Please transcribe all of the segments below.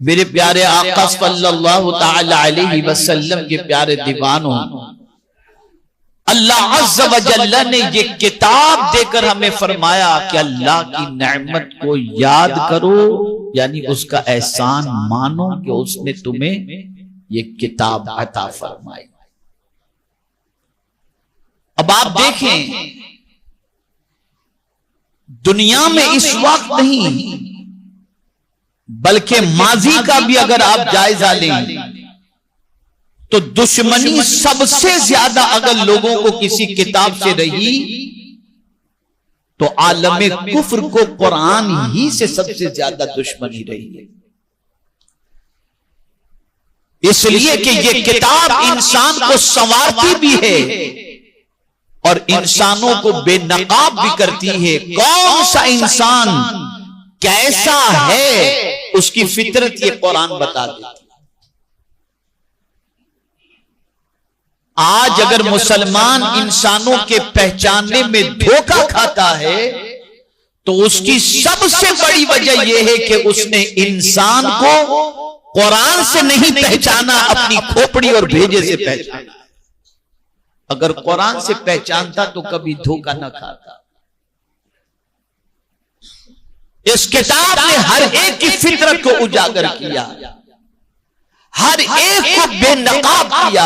मेरे प्यारे आका सल्लल्लाहु ताला अलैहि वसल्लम के प्यारे दीवानों, अल्लाह अज़्ज़ व जल्ल ने ये किताब देकर हमें फरमाया कि अल्लाह की नेमत को याद करो, यानी उसका एहसान मानो कि उसने तुम्हें ये किताब अता फरमाई। अब आप देखें, दुनिया में इस वक्त नहीं बल्कि माजी का भी अगर आप जायजा लें तो दुश्मनी सबसे ज्यादा अगर लोगों को किसी किताब से रही तो आलमे कुफ्र को कुरान ही से सबसे ज्यादा दुश्मनी रही है। इसलिए कि ये किताब इंसान को संवारती भी है और इंसानों को बेनकाब भी करती है। कौन सा इंसान कैसा है उसकी फितरत ये कुरान बता देती है। आज अगर मुसलमान इंसानों के पहचानने में धोखा खाता है तो उसकी सबसे बड़ी वजह यह है कि उसने इंसान को कुरान से नहीं पहचाना, अपनी खोपड़ी और भेजे से पहचाना। अगर कुरान से पहचानता तो कभी धोखा न खाता। इस किताब ने हर एक की फितरत को उजागर किया, हर एक को बेनकाब किया,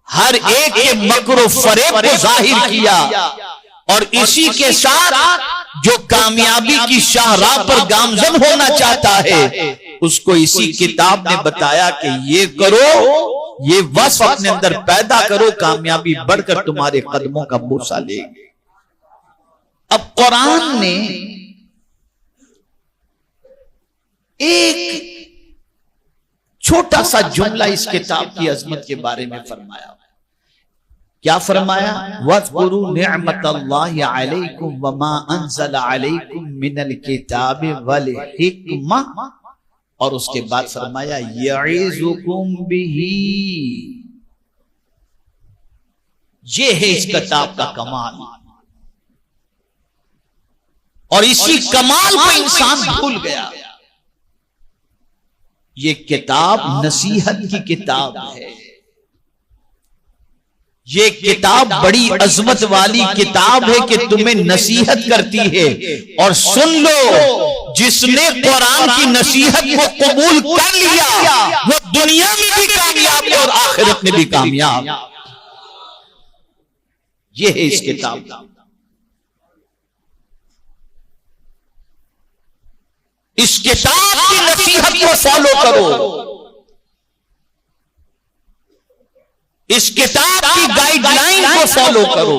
हर एक के मकरो फरेब को जाहिर किया। और इसी के साथ जो कामयाबी की शाहराह पर गामजन होना चाहता है उसको इसी किताब ने बताया कि ये करो, ये वस्फ अपने अंदर पैदा करो, कामयाबी बढ़कर तुम्हारे कदमों का बोसा लेगी। अब कुरान ने एक छोटा सा जुमला इस किताब की अजमत के बारे में फरमाया। क्या फरमाया? वज़कुरू निअमतल्लाहि अलैकुम वमा अंज़ला अलैकुम मिनल किताबि वल हिक्मा, और उसके बाद फरमाया यईज़ुकुम बिही। ये है इस किताब का कमाल, और इसी कमाल को इंसान भूल गया। ये किताब नसीहत की किताब है। ये किताब बड़ी अजमत वाली किताब है कि तुम्हें नसीहत करती है। और सुन लो, जिसने कुरान की नसीहत को कबूल कर लिया वो दुनिया में भी कामयाब है और आखिरत में भी कामयाब। ये है इस किताब का। इस किताब की नसीहत को फॉलो करो, इस किताब की गाइडलाइन को फॉलो करो।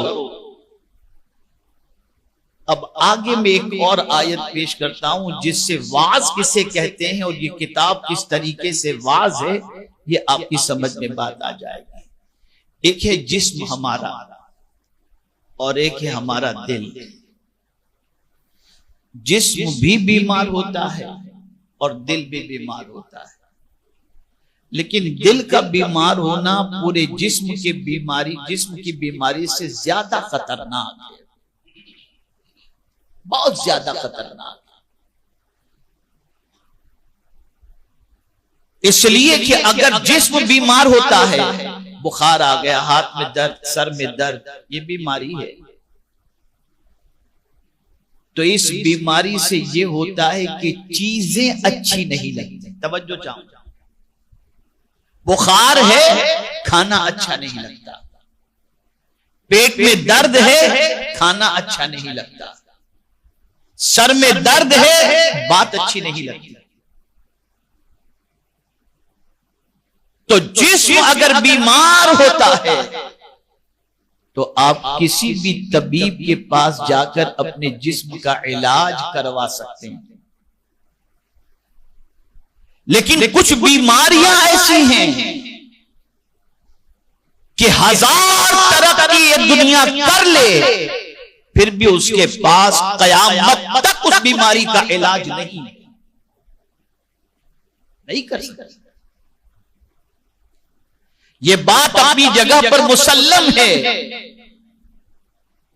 अब आगे मैं एक और आयत पेश करता हूं जिससे वाज किसे कहते हैं और ये किताब किस तरीके से वाज है, ये आपकी समझ में बात आ जाएगी। एक है जिस्म हमारा और एक है हमारा दिल। जिस्म भी बीमार होता है और दिल भी बीमार होता है, लेकिन दिल का बीमार होना पूरे जिस्म की बीमारी से ज्यादा खतरनाक है, बहुत ज्यादा खतरनाक है। इसलिए कि अगर जिस्म बीमार होता है, बुखार आ गया, हाथ में दर्द, सर में दर्द, ये बीमारी है। तो इस बीमारी से ये होता है कि चीजें अच्छी नहीं लगती। तवज्जो चाहूं, बुखार है, खाना अच्छा नहीं लगता। पेट में दर्द है, खाना अच्छा नहीं लगता। सर में दर्द है, बात अच्छी नहीं लगती। तो जिस्म अगर बीमार होता है तो आप किसी भी तबीब के पास जाकर अपने जिस्म का इलाज करवा सकते हैं। लेकिन कुछ बीमारियां ऐसी हैं कि 1000 तरक्की ये दुनिया कर ले, फिर भी उसके पास कयामत तक उस बीमारी का इलाज नहीं कर सकता। ये बात अपनी जगह पर मुसल्लम है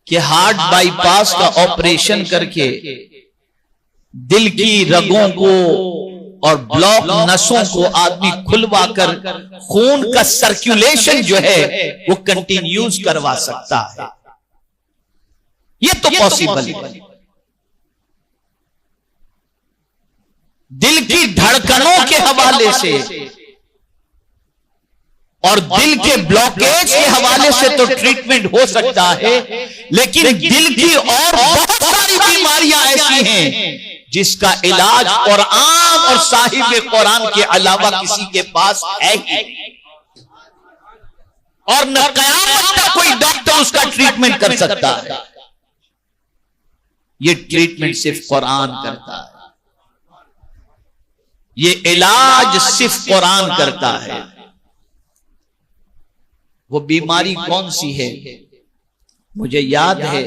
कि हार्ट बाईपास का ऑपरेशन करके दिल की रगों को और ब्लॉक नसों को आदमी खुलवा कर खून का सर्कुलेशन जो है वो कंटिन्यूज करवा सकता है। ये तो पॉसिबल है। दिल की धड़कनों के हवाले से और दिल के ब्लॉकेज के हवाले से तो ट्रीटमेंट हो सकता है, लेकिन दिल की और बहुत सारी बीमारियां ऐसी हैं जिसका इलाज कुरान और साहिब कुरान के अलावा किसी के पास है ही नहीं, और न कयामत तक कोई डॉक्टर उसका ट्रीटमेंट कर सकता है। ये ट्रीटमेंट सिर्फ कुरान करता है, ये इलाज सिर्फ कुरान करता है। वो बीमारी कौन सी है? मुझे याद है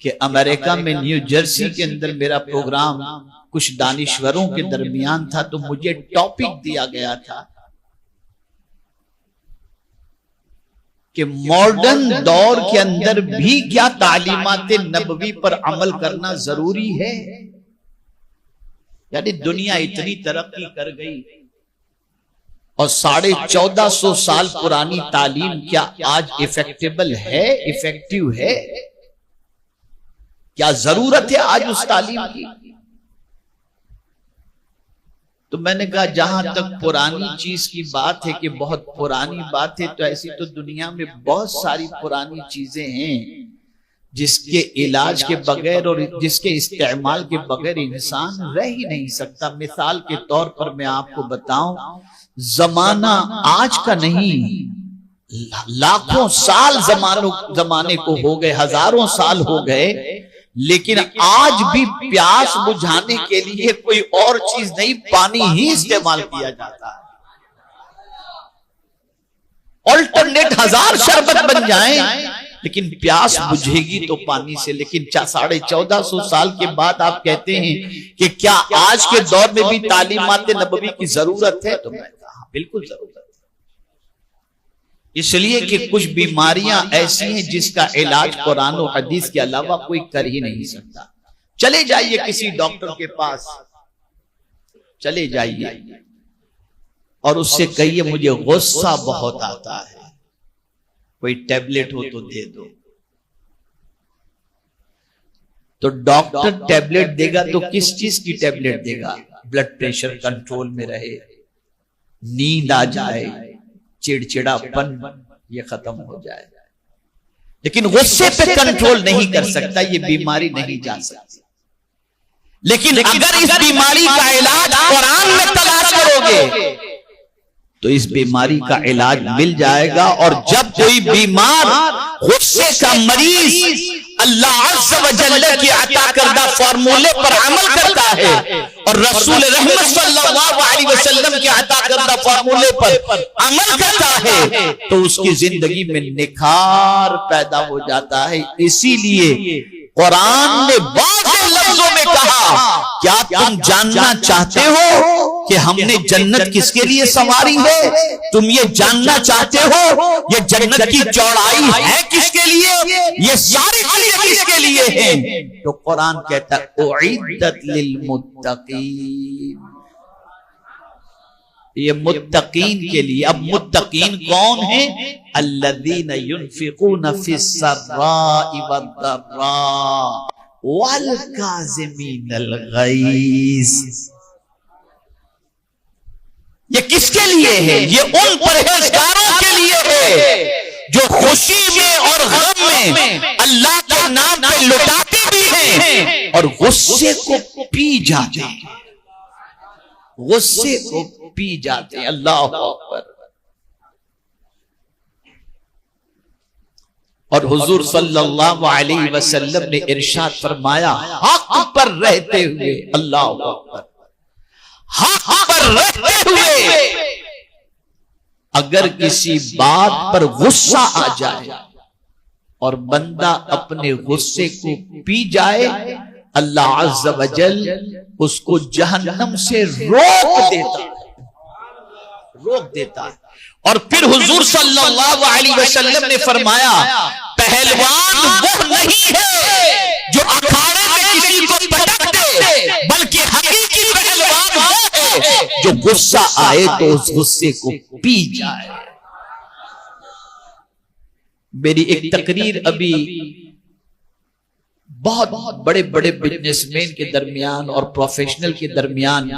कि अमेरिका में न्यू जर्सी के अंदर मेरा प्रोग्राम कुछ दानिश्वरों के दरमियान था, तो मुझे टॉपिक दिया गया था कि मॉडर्न दौर के अंदर भी क्या तालीमात नबवी पर अमल करना जरूरी है। यानी दुनिया इतनी तरक्की कर गई और 1450 साल पुरानी तालीम क्या आज इफेक्टिबल है, इफेक्टिव है? क्या जरूरत है आज उस तालीम की? तो मैंने कहा जहां तक पुरानी चीज की बात है कि बहुत पुरानी बात है, तो ऐसी तो दुनिया में बहुत सारी पुरानी चीजें हैं जिसके इलाज के बगैर और जिसके इस्तेमाल के बगैर इंसान रह ही नहीं सकता। मिसाल के तौर पर मैं आपको बताऊं, जमाना आज का नहीं, लाखों साल जमाने को हो गए, हजारों साल हो गए, लेकिन आज भी प्यास बुझाने के लिए कोई और चीज नहीं, पानी ही इस्तेमाल किया जाता है। ऑल्टरनेट हजार शरबत बन जाएं, लेकिन प्यास बुझेगी तो पानी से। लेकिन 1450 साल के बाद आप कहते हैं कि क्या आज के दौर में भी तालीमात नबवी की जरूरत है? तो मैं कहा बिल्कुल जरूरत है, इसलिए कि कुछ बीमारियां ऐसी हैं जिसका इलाज कुरान और हदीस के अलावा कोई कर ही नहीं सकता। चले जाइए किसी डॉक्टर के पास, चले जाइए और उससे कहिए मुझे गुस्सा बहुत आता है, कोई टैबलेट हो तो दे दो। तो डॉक्टर टैबलेट देगा तो किस चीज की टैबलेट देगा? ब्लड प्रेशर कंट्रोल में रहे, नींद आ जाए, चिड़चिड़ापन ये खत्म हो जाए, लेकिन गुस्से पे कंट्रोल नहीं कर सकता, ये बीमारी नहीं जा सकती। लेकिन अगर इस बीमारी का इलाज कुरान में तलाश करोगे तो इस बीमारी का इलाज मिल जाएगा। और जब कोई बीमार गुस्से का मरीज अल्लाह अज़्ज़ व जल्ल की अता करदा फार्मूले पर अमल करता है और रसूल रहमत सल्लल्लाहु अलैहि वसल्लम के अता करदा फार्मूले पर अमल करता है, तो उसकी जिंदगी में निखार पैदा हो जाता है। इसीलिए कुरान ने वाज़ेह लफ्जों में कहा, क्या तुम जानना चाहते हो कि हमने जन्नत किसके लिए संवारी है? तुम ये जानना चाहते हो ये जन्नत की चौड़ाई है किसके लिए? ये सारी चीजें किसके लिए हैं? तो कुरान कहता है उइद्दत लिल मुत्तकीन, ये मुत्तकीन के लिए। अब मुत्तकीन कौन है? अल्लज़ीना युनफिकूना फिस्सर्राइ वद्दर्रा वल काज़िमीनल गैज़। ये किसके लिए है? ये उन परहेजगारों के लिए है जो खुशी में और गम में अल्लाह के नाम पे लुटाते भी हैं और गुस्से को पी जाते हैं, गुस्से को पी जाते हैं। अल्लाह अकबर। और हुजूर सल्लल्लाहु अलैहि वसल्लम ने इरशाद फरमाया, हक पर रहते हुए, अल्लाह अकबर, हक पर रहते हुए अगर किसी बात पर गुस्सा आ जाए और बंदा अपने गुस्से को पी जाए, अल्लाह अज़्ज़ व जल उसको जहन्नम से रोक देता है। और फिर हुजूर सल्लल्लाहु अलैहि वसल्लम ने फरमाया, पहलवान वो नहीं है जो अखाड़े में किसी को पटक दे, बल्कि हकीकी पहलवान को गुस्सा आए तो उस गुस्से को पी जाए। मेरी एक तकरीर अभी बहुत बड़े बड़े बिजनेसमैन के दरमियान और प्रोफेशनल के दरमियान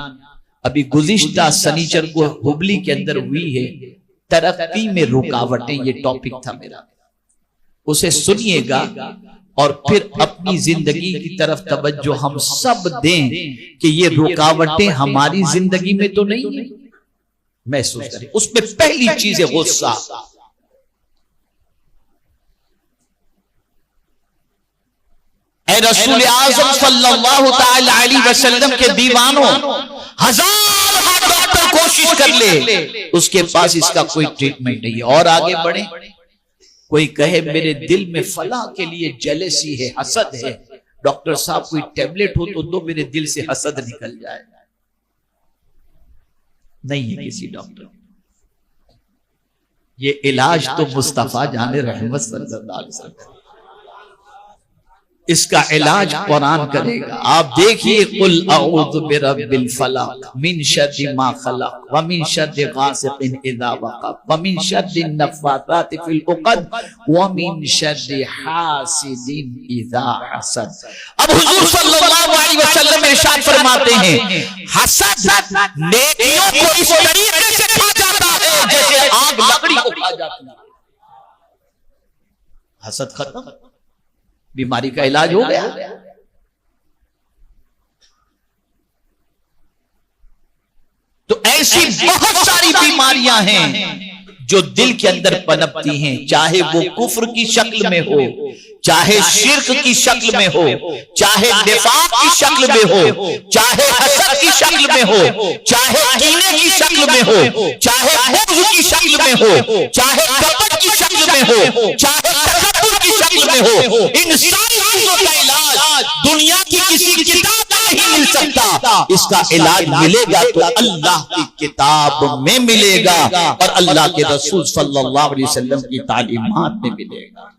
अभी गुज़िश्ता शनिचर को हुबली के अंदर हुई है, तरक्की में रुकावटें, ये टॉपिक था मेरा। उसे सुनिएगा और फिर अपनी जिंदगी की तरफ तवज्जो हम सब दें कि ये रुकावटें हमारी जिंदगी में तो नहीं है, महसूस करें। उसमें पहली चीज है गुस्सा। रसूल आज़म सल्लल्लाहु ताला अलैहि वसल्लम के दीवानों, हजार डॉक्टर कोशिश कर ले, उसके पास इसका कोई ट्रीटमेंट नहीं है। और आगे बढ़े, कोई कहे मेरे दिल में फला के लिए जेलसी है, हसद है, डॉक्टर साहब कोई टैबलेट हो तो दो, मेरे दिल से हसद निकल जाए। नहीं है किसी डॉक्टर। ये इलाज तो मुस्तफा जाने रहमत सल्लल्लाहु अलैहि वसल्लम, इसका इलाज कुरान करेगा। आप देखिए, कुल अऊज़ु बिरब्बिल फलक मिन शर्रि मा खलक व मिन शर्रि गासिकिन इज़ा वक़ब व मिन शर्रि नफ़्फ़ाताति फिल उक़द व मिन शर्रि हासिदिन इज़ा हसद। अब हुजूर सल्लल्लाहु अलैहि वसल्लम इरशाद फरमाते हैं, हसद नेकियों को इस तरीके से खा जाता है जैसे आग लकड़ी को खा जाती है। हसद खत्म, बीमारी का इलाज हो गया। तो ऐसी बहुत सारी बीमारियां हैं जो दिल के अंदर पनपती हैं, चाहे वो कुफ्र की शक्ल में हो, चाहे शिर्क की शक्ल में हो, चाहे निफाक की शक्ल में हो, चाहे हसद की शक्ल में हो, चाहे कीने की शक्ल में हो, चाहे बुग़्ज़ की शक्ल में हो, चाहे कपट की शक्ल में हो, चाहे तकब्बुर की शक्ल में हो। इन सारी चीजों का इलाज दुनिया की किसी किताब में नहीं मिल सकता। इसका इलाज मिलेगा तो अल्लाह की किताब में मिलेगा और अल्लाह के रसूल सल्लल्लाहु अलैहि वसल्लम की तालीमात में मिलेगा।